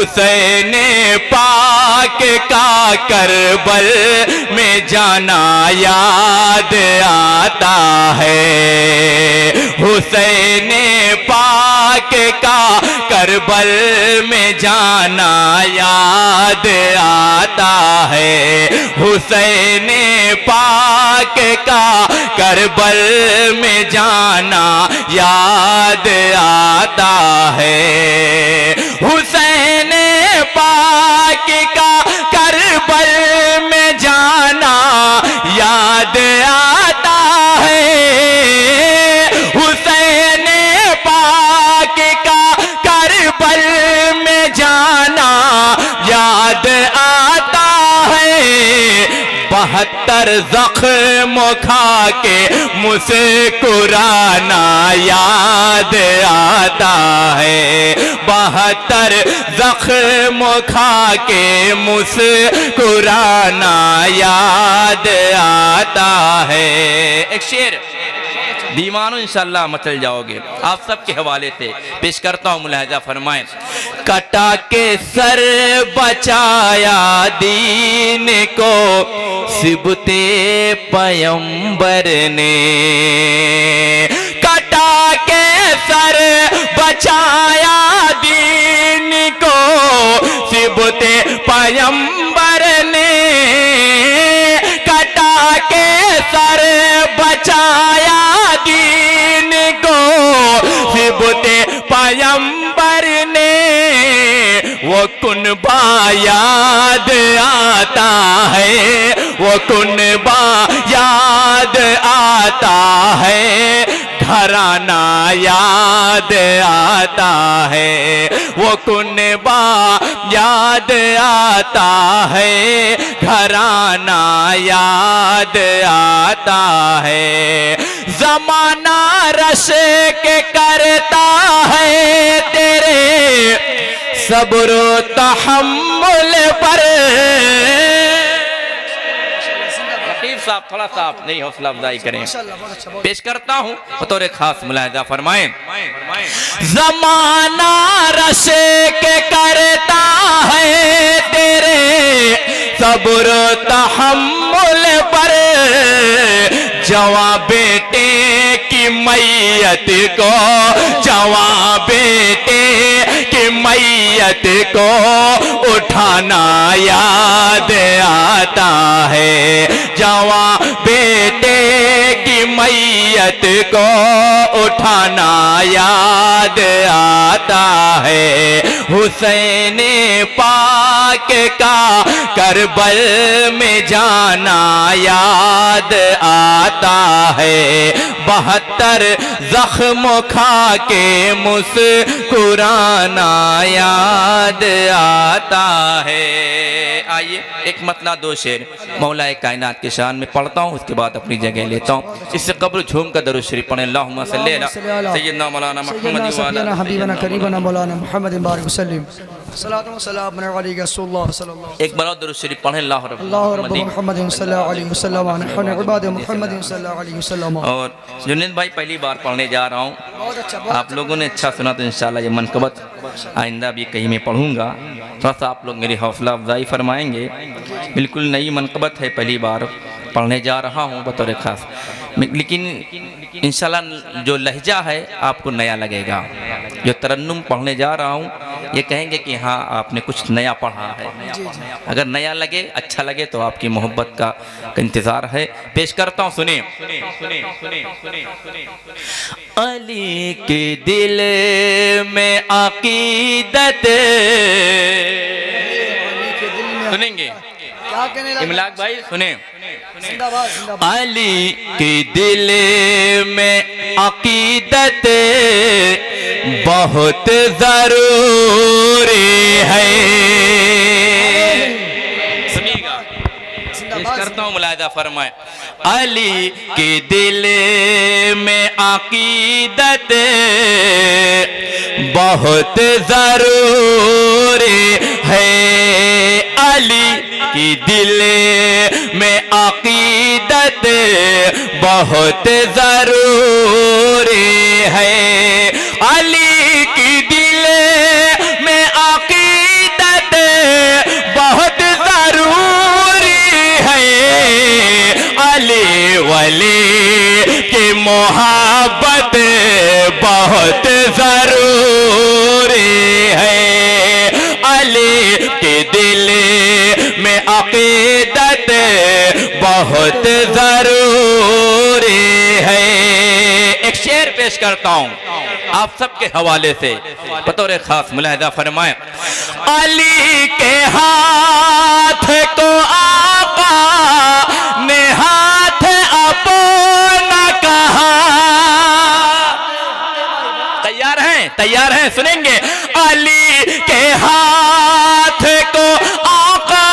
हुसैन पाक का करबल में जाना याद आता है। हुसैन पाक का करबल में जाना याद आता है। हुसैन पाक का करबल में जाना याद आता है। हुसैन पाक का करबल में जाना याद आता है। हुसैन पाक का करबल में जाना याद आता है। 72 ज़ख्म खा के मुस्कुराना याद आता है। 72 ज़ख्म खा के मुस्कुराना याद आता है। एक शेर दीवानो इंशाअल्लाह मचल जाओगे, आप सबके हवाले से पेश करता हूँ, मुलाहिजा फरमाएं। कटा के सर बचाया दीन को सिबते पैगंबर ने। कटा के सर बचाया दीन को सिबते पैगंबर ने। कटा के सर बचाया दीन को सिबते पैगंबर ने। वो कुनबा याद आता है, वो कुनबा याद आता है। घराना याद आता है, वो कुनबा याद आता है। घराना याद आता है। जमाना रश के करता है तेरे सब्र तहम्मुल पर। साहब थोड़ा सा आप नहीं हौसला अफजाई करें, पेश करता हूँ बतौर खास, मुलाहिजा फरमाएं। जमाना रश के करता है तेरे सब्र तहम्मुल पर। जवा बेटे की मैयत को, जवा बेटे की मैयत को उठाना याद आता है। जवा बेटे की मैयत को उठाना याद आता है। हुसैन पाक का करबल में जाना याद आता है। 72 ज़ख्म खा के मुस्कुराना याद आता है। आइए एक मतला दो शेर मौलाए कायनात के शान में पढ़ता हूँ, उसके बाद अपनी जगह लेता हूँ। इससे कब्र झूम कर दरूद शरीफ पढ़ें। अल्लाहुम्मा सल्ली अला सय्यिदना मौलाना मुहम्मद व अला हबीबना करीबना मौलाना मुहम्मद बारिक वसल्लम। सलातो व सलाम अलैका सल्लल्लाहु। एक बार दरूद शरीफ पढ़ें। अल्लाह रब्बुल मुहम्मद सल्लल्लाहु अलैहि वसल्लम व नहनु इबाद मुहम्मद सल्लल्लाहु अलैहि वसल्लम। और जुनैद भाई पहली बार पढ़ने जा रहा हूँ, आप लोगों ने अच्छा सुना तो इंशाल्लाह ये मनकबत आइंदा भी कहीं में पढ़ूंगा। थोड़ा सा आप लोग मेरी हौसला अफजाई फरमाएंगे। बिल्कुल नई मनकबत है, पहली बार पढ़ने जा रहा हूँ बतौर खास, लेकिन इंशाल्लाह जो लहजा है आपको नया लगेगा। जो तरन्नुम पढ़ने जा रहा हूँ ये कहेंगे कि हाँ आपने कुछ नया पढ़ा है। अगर नया लगे, अच्छा लगे तो आपकी मोहब्बत का इंतज़ार है। पेश करता हूँ, सुने। अली के दिल में अकीदत, सुनेंगे इमलाक भाई, सुने। अली के दिल में अकीदत बहुत जरूरी है। सुनिएगा, पेश करता हूँ, मुलाहिजा फरमाए। अली के दिल में अकीदत बहुत जरूरी है। अली की दिल में अकीदत बहुत जरूरी है। अली की दिल में अकीदत अकीदत बहुत जरूरी है। एक शेर पेश करता हूं आप सबके हवाले से, बतौर खास मुलाहिजा फरमाएं। अली के हाथ को आका ने हाथ अपना कहा। तैयार हैं सुनेंगे। अली के हाथ को आका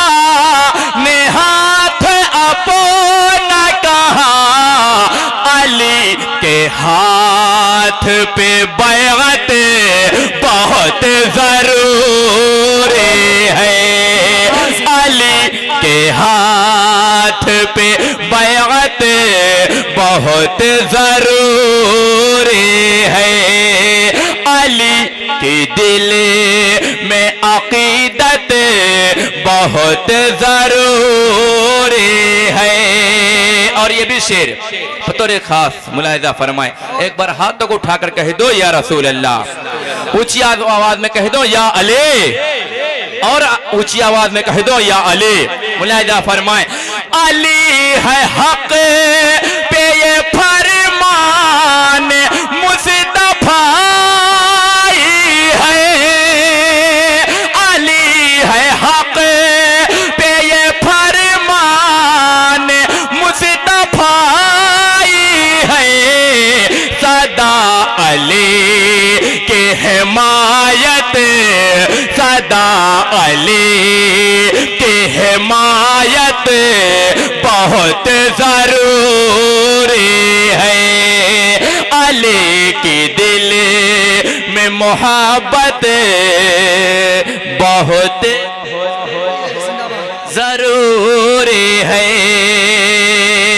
ने हाथ अपना कहा। अली के हाथ पे बैअत बहुत जरूरी है। अली के हाथ पे बैअत बहुत जरूरी है। अली के दिल में अकीदत बहुत जरूरी है। और ये भी शेर बतौर खास मुलाहिजा फरमाए। एक बार हाथों को उठाकर कह दो या रसूल अल्लाह, ऊंची आवाज में कह दो या अली, और ऊंची आवाज में कह दो या अली। मुलाहिजा फरमाए। अली है हक पे ये फरमान मुस्तफा है। अली है हक पे ये फरमान मुस्तफा है। सदा अली की हिमायत, सदा अली की हिमायत बहुत जरूरी है। अली की दिल में मोहब्बत बहुत जरूरी है।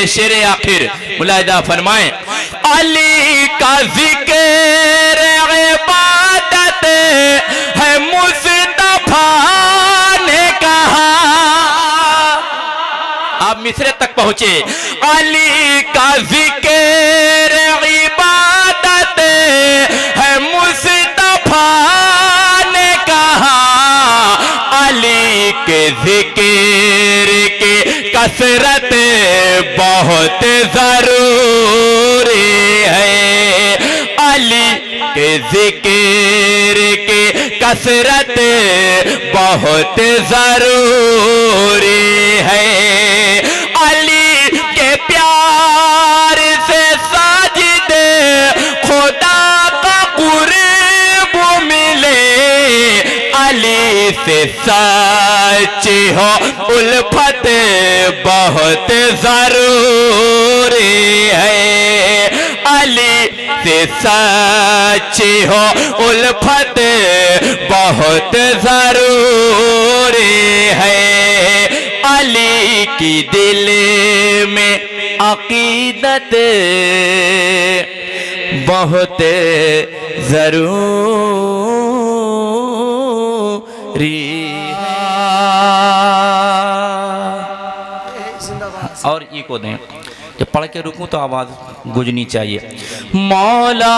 शेर आखिर मुलाहिजा फरमाएं। अली का जिक्र इबादत है मुस्तफा ने कहा। आप मिस्र तक पहुंचे। अली का जिक्र इबादत है मुस्तफा ने कहा। अली के जिक्र की कसरत बहुत जरूरी है। अली के जिक्र की कसरत बहुत जरूरी है। अली के प्यार से साजिदे खुदा का कुर्ब मिले। अली से सच्ची हो उल्फत बहुत जरूरी है। अली से सच्ची हो उल्फत बहुत जरूरी है। अली की दिल में अकीदत बहुत जरूरी है। और ई को दें जब पढ़ के रुकूं तो आवाज गूंजनी चाहिए। मौला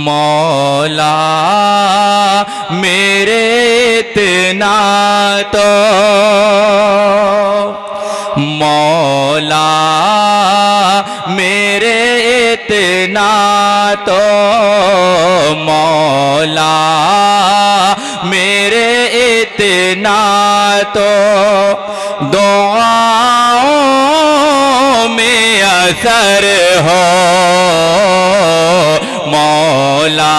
मौला मेरे इतना तो मौला मेरे इतना तो मौला मेरे इतना तो दुआओं में असर हो। मौला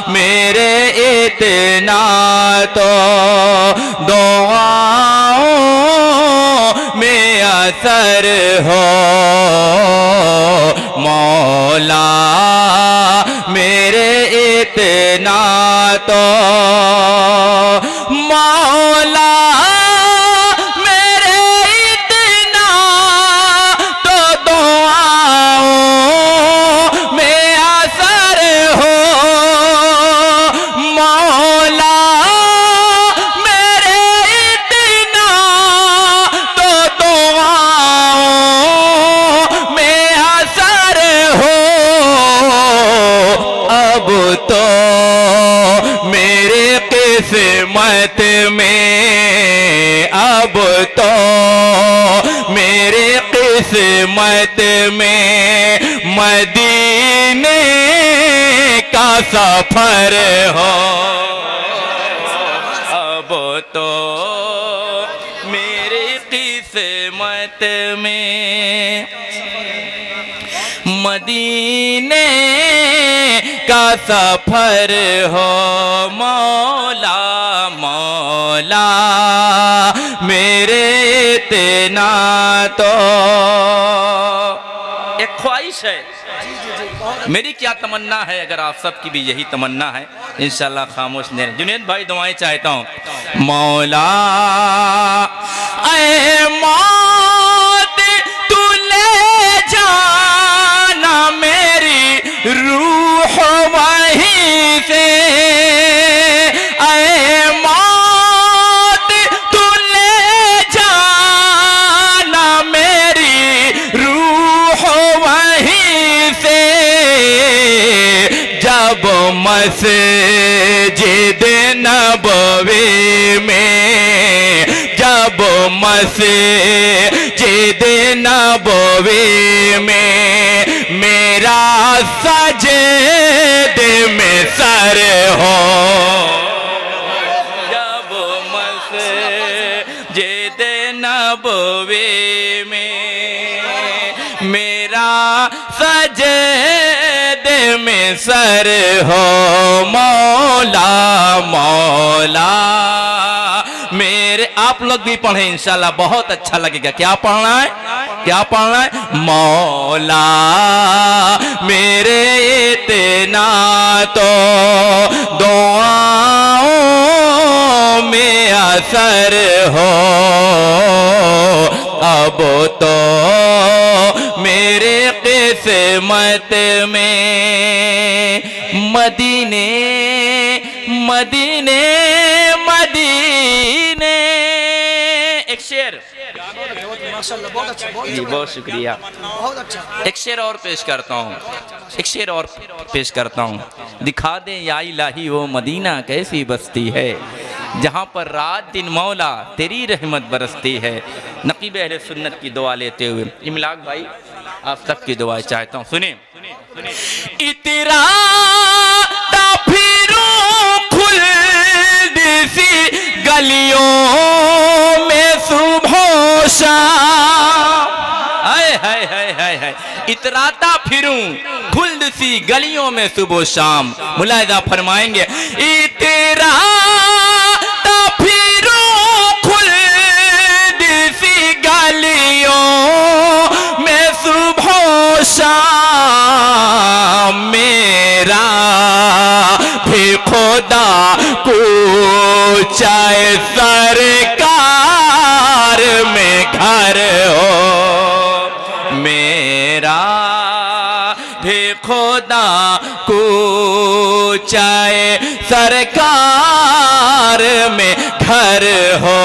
मेरे इतना तो दुआओं में असर हो। मौला मेरे इतना तो मौला मेरे इतना तो दुआओं में असर हो। मौला मेरे इतना तो दुआओं में असर हो। किस्मत में, अब तो मेरे किस्मत में मदीने का सफर हो। अब तो मेरी किस्मत में मदीने का सफर हो। मौला मौला मेरे इतना तो एक ख्वाहिश है, मेरी क्या तमन्ना है, अगर आप सबकी भी यही तमन्ना है इंशाल्लाह खामोश नहीं रहे। जुनैद भाई दुआएं चाहता हूँ। मौला ऐ मौत तू ले जाना मेरी रूह वहीं से, ऐ मौत तू ले जाना मेरी रूह वहीं से। जब मस्जिद नबवी में, जब मस्जिद नबवी में मेरा सजदे में सर हो। जब मस्जिद नबवी में मेरा सजदे में सर हो। मौला मौला मेरे, आप लोग भी पढ़ें इंशाल्लाह बहुत अच्छा लगेगा। क्या पढ़ना है, क्या पढ़ना है? मौला मेरे इतना तो दुआओं में असर हो। अब तो मेरे किस्मत में मदीने मदीने मदीने। एक शेर, बहुत अच्छा, जी बहुत शुक्रिया। बहुत अच्छा। एक शेर और पेश करता हूँ, एक शेर और पेश करता हूँ। दिखा दे या इलाही वो मदीना कैसी बस्ती है, जहाँ पर रात दिन मौला तेरी रहमत बरसती है। नकीब अहले सुन्नत की दुआ लेते हुए इमलाक भाई आप सबकी दुआ चाहता हूँ, सुने। इतरा फिरूं खुल्द सी गलियों में सुबह शाम, हाय हाय हाय हाय हाय, इतराता फिरूं खुल्द सी गलियों में सुबह शाम। मुलाहिजा फरमाएंगे इतराता फिरूं खुल्द सी गलियों में सुबह शाम। मेरा भी खुदा को चाहे सरकार में घर हो, मेरा भी खुदा को चाहे सरकार में घर हो।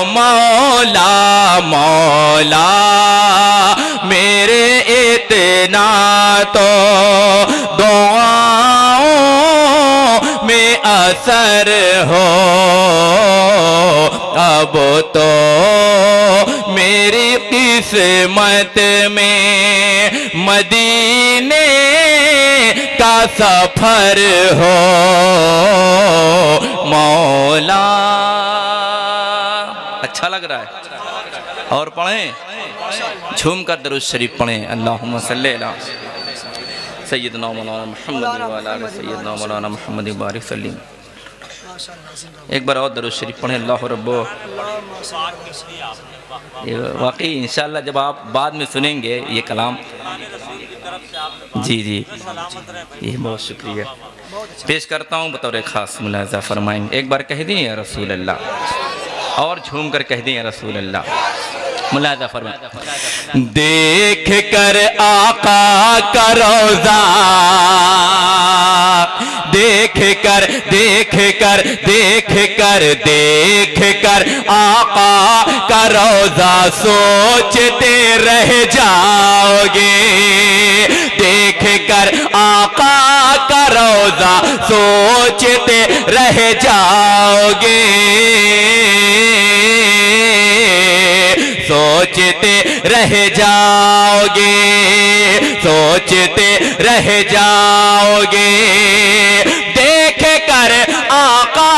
मौला मौला मेरे इतना तो दुआओं में असर हो। अब तो मेरी किस्मत में मदीने का सफर हो। मौला अच्छा लग रहा है, और पढ़ें, झूम कर दरूद शरीफ पढ़ें। अल्लाहुम्मा सल्ली अला सय्यदना मौलाना मुहम्मद व अला आलि सय्यदना मौलाना मुहम्मद बारिक सल्लिम। एक बार और दरूद शरीफ पढ़ें। अल्लाह रब्बो, वाकई इंशाअल्लाह जब आप बाद में सुनेंगे ये कलाम, जी जी ये बहुत शुक्रिया पेश करता हूँ बतौर ख़ास। मुलाज़ा फरमाएंगे, एक बार कह दें या रसूल अल्लाह, और झूम कर कह दें या रसूल अल्लाह। मुलाज़ा फरमाएं, देख कर आका का रोज़ा, देख कर देख कर देख कर देख कर आका का रोज़ा सोचते रह जाओगे। देख कर आका का रोज़ा सोच सोचते रह जाओगे, सोचते रह जाओगे, सोचते रह जाओगे। देख कर आका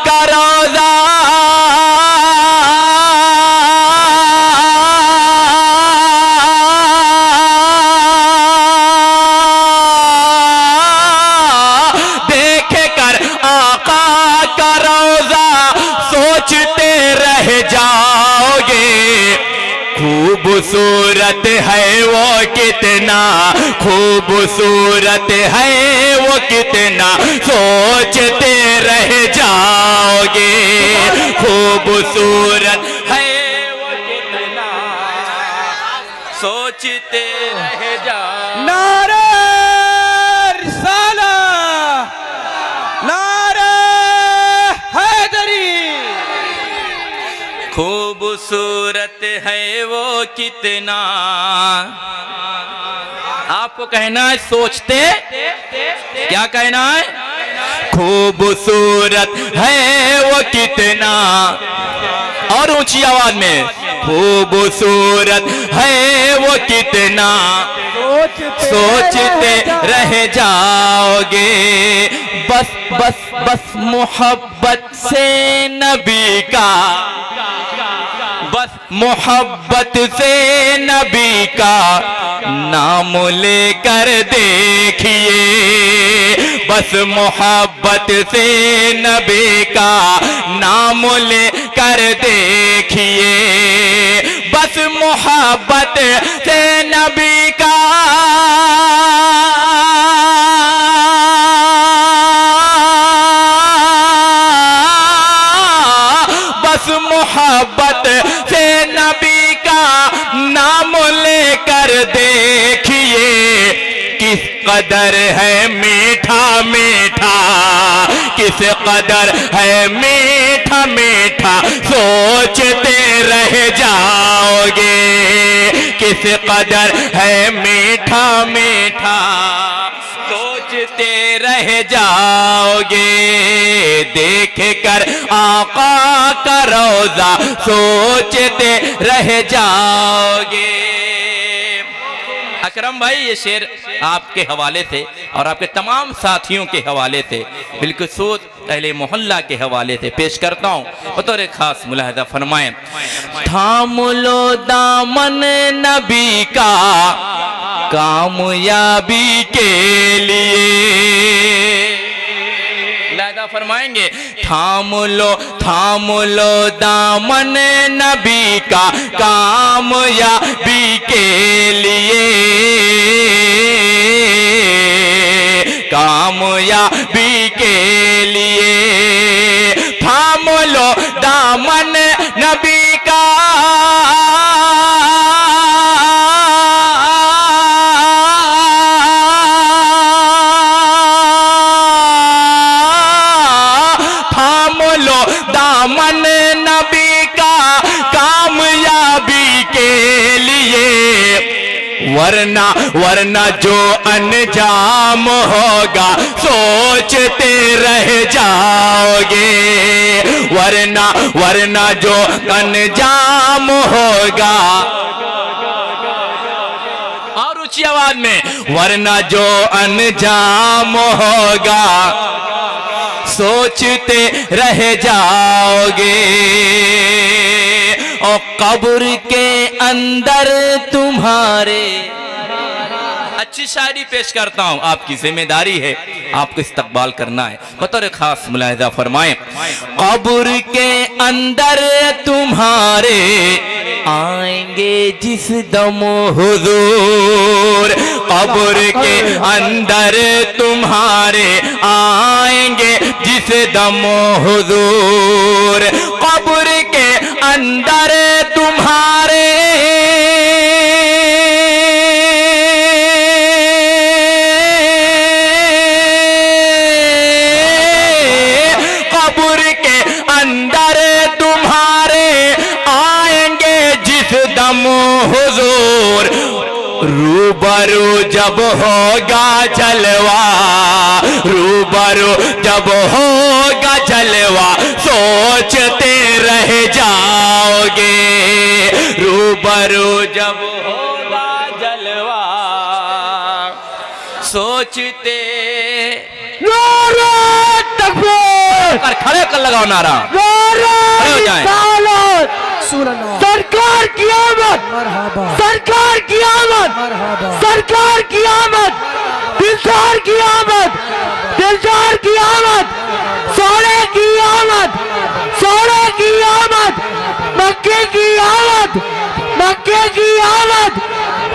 का रोज़ा खूबसूरत है वो कितना, खूबसूरत है वो कितना, सोचते रह जाओगे। खूबसूरत है वो कितना, सोचते रह जाओगे। नारे रिसाला, नारे हैदरी। खूबसूरत है वो कितना, आपको कहना है सोचते, क्या कहना है? खूबसूरत है वो कितना, और ऊंची आवाज में, खूबसूरत है वो कितना, सोचते रह जाओगे। बस बस बस मोहब्बत से नबी का, बस मोहब्बत से नबी का नाम लेकर देखिए, बस मोहब्बत से नबी का नाम लेकर देखिए, बस मोहब्बत से नबी का मोहब्बत से नबी का नाम लेकर देखिए, किस कदर है मीठा मीठा, किस कदर है मीठा मीठा, सोचते रह जाओगे। किस कदर है मीठा मीठा, सोचते रह जाओगे। देख कर आका का रोज़ा सोचते रह जाओगे। अकरम भाई, ये शेर आपके हवाले से और आपके तमाम साथियों के हवाले से, बिल्कुल सोच अहले मोहल्ला के हवाले से पेश करता हूँ। बतौर खास मुलाहिजा फरमाएं। थाम लो दामन नबी का कामयाबी के लिए, मुलाहिजा फरमाएंगे। थाम लो दामन नबी का कामयाबी के लिए, कामयाबी के लिए। थाम लो दामन नबी का दामन नबी का कामयाबी के लिए, वरना जो अनजाम होगा सोचते रह जाओगे। वरना जो अनजाम होगा, और ऊंची आवाज में, वरना जो अनजाम होगा सोचते रह जाओगे। और कब्र के अंदर तुम्हारे, अच्छी शायरी पेश करता हूं, आपकी जिम्मेदारी है, आपको इस्तकबाल करना है। बतौर खास मुलाहिजा फरमाएं। कब्र के अंदर तुम्हारे आएंगे जिस दम हुजूर, कब्र के अंदर तुम्हारे आएंगे जिस दम हुजूर, कब्र के अंदर तुम्हारे रूबरू जब होगा जलवा, रूबरू जब होगा जलवा सोचते रह जाओगे, रूबरू जब होगा जलवा सोचते। कर खड़े कर लगाओ नारा, खड़े हो जाएं। सरकार की आमद, सरकार की आमद, सरकार की आमद, दिलदार की आमद, दिलदार की आमद, सोने की आमद, सोने की आमद, मक्के की आमद, मक्के की आमद।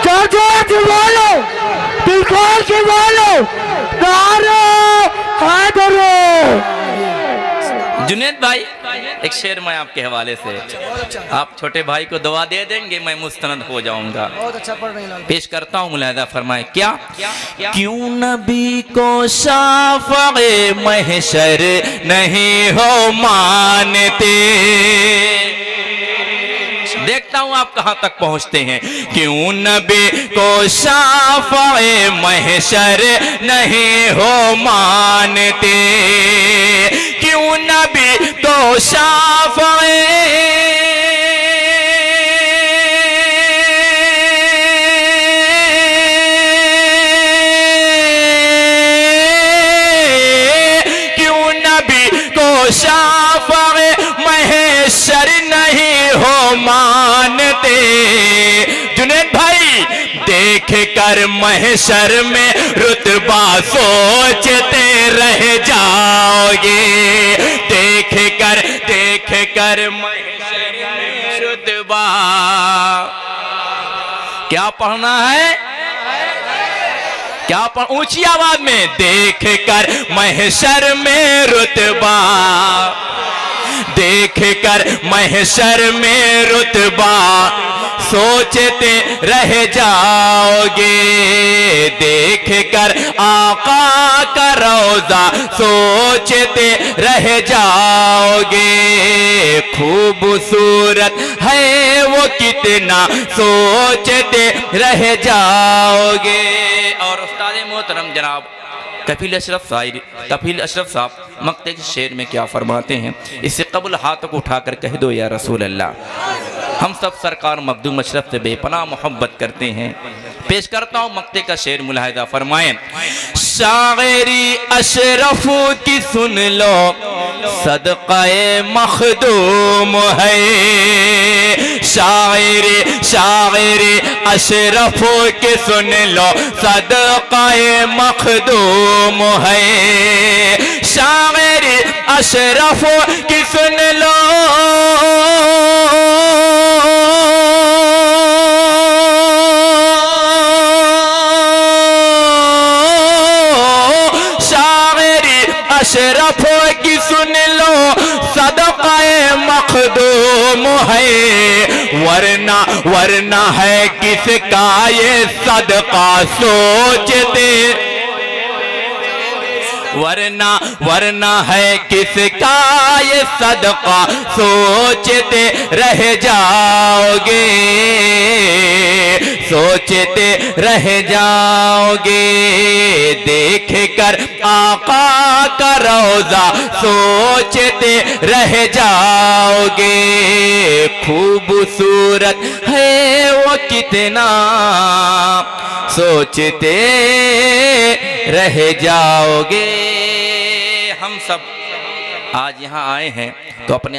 जोर बोलो, दिल खोल के बोलो, नारे हैदरी। जुनेद भाई, एक शेर मैं आपके हवाले से, आप छोटे भाई को दुआ दे देंगे, मैं मुस्तनद हो जाऊंगा। बहुत अच्छा पढ़ रहे हैं। पेश करता हूँ, मुलाहिदा फरमाए। क्या क्यों नबी को शाफ़े महशर नहीं हो मानते, देखता हूं आप कहां तक पहुंचते हैं। क्यों नबी को शाफ़े महशर नहीं हो मानते, क्यों नबी को शाफ़े शाफ़े महशर नहीं हो मानते। जुनेद भाई, देख कर महशर में रुतबा सोचते रह जाओगे, देख कर महशर में रुतबा। क्या पढ़ना है, क्या ऊंची आवाज में, देख कर महशर में रुतबा, देख कर महशर में रुतबा सोचते रह जाओगे, देख कर आका का रोजा सोचते रह जाओगे। खूबसूरत है वो कितना सोचते रह जाओगे। और उस्ताद मोहतरम जनाब कफील अशरफ साहब मक्ते के शेर में क्या फरमाते हैं, इससे कबल हाथ को उठाकर कह दो या रसूल अल्लाह। हम सब सरकार मखदूम अशरफ से बेपनाह मोहब्बत करते हैं। पेश करता हूँ मक्ते का शेर, मुलाहिदा फरमाएं। शायरी अशरफ की सुन लो, सदक़े मखदूम है। शायरी अशरफ की सुन लो, सदक़े मखदूम है। शायरी अशरफ की सुन लो, अशरफ की सुन लो, सदक़े मखदूम है। वरना है किसका ये सदका सोचते, वरना है किसका ये सदका सोचते रह जाओगे, सोचते रह जाओगे। देख कर आका का रोजा सोचते रह जाओगे। खूबसूरत है वो कितना सोचते रह जाओगे। हम सब आज यहाँ आए हैं तो अपने